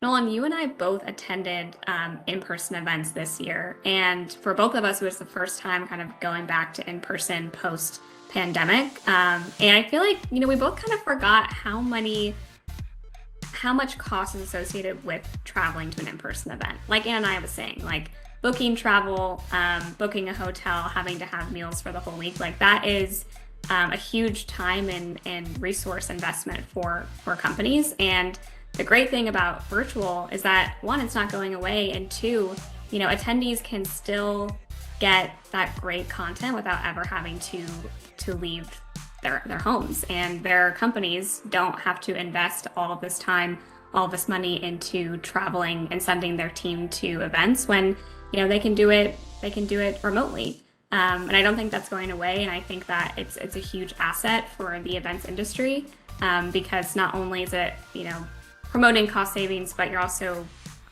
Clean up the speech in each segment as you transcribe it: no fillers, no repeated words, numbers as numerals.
Nolan, you and I both attended in-person events this year, and for both of us, it was the first time kind of going back to in-person post-pandemic. And I feel like, we both kind of forgot how much cost is associated with traveling to an in-person event. Like Anna and I was saying, like booking travel, booking a hotel, having to have meals for the whole week, like that is a huge time and resource investment for companies. And the great thing about virtual is that one, it's not going away, and two, attendees can still get that great content without ever having to leave their homes, and their companies don't have to invest all of this time, all of this money into traveling and sending their team to events when they can do it remotely. And I don't think that's going away, and I think that it's a huge asset for the events industry, because not only is it promoting cost savings, but you're also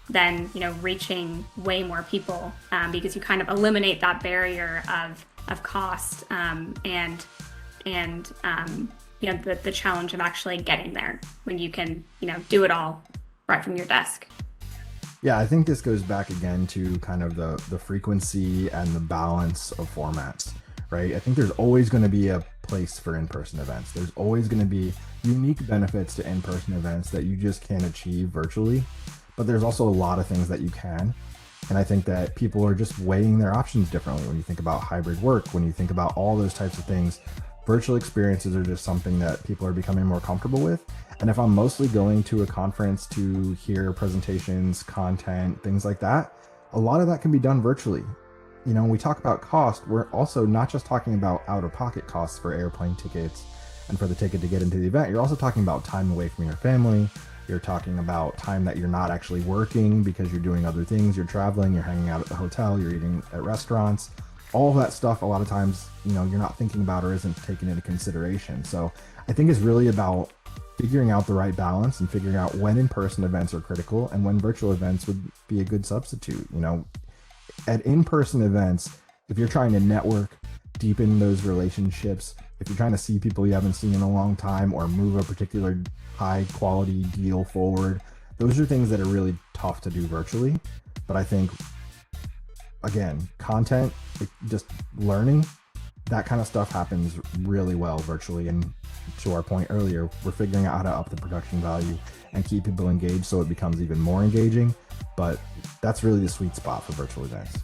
then reaching way more people, because you kind of eliminate that barrier of cost, and the challenge of actually getting there when you can do it all right from your desk. Yeah, I think this goes back again to kind of the frequency and the balance of formats, right? I think there's always going to be a place for in-person events. There's always going to be unique benefits to in-person events that you just can't achieve virtually, but there's also a lot of things that you can. And I think that people are just weighing their options differently. When you think about hybrid work, when you think about all those types of things, virtual experiences are just something that people are becoming more comfortable with. And if I'm mostly going to a conference to hear presentations, content, things like that, a lot of that can be done virtually. When we talk about cost, we're also not just talking about out-of-pocket costs for airplane tickets and for the ticket to get into the event. You're also talking about time away from your family. You're talking about time that you're not actually working because you're doing other things. You're traveling, you're hanging out at the hotel, you're eating at restaurants. All of that stuff, a lot of times, you're not thinking about or isn't taken into consideration. So I think it's really about figuring out the right balance and figuring out when in-person events are critical and when virtual events would be a good substitute. At in-person events, if you're trying to network, deepen those relationships, if you're trying to see people you haven't seen in a long time or move a particular high quality deal forward, those are things that are really tough to do virtually. But I think, again, content, just learning, that kind of stuff happens really well virtually. And to our point earlier, we're figuring out how to up the production value and keep people engaged so it becomes even more engaging. But that's really the sweet spot for virtual events.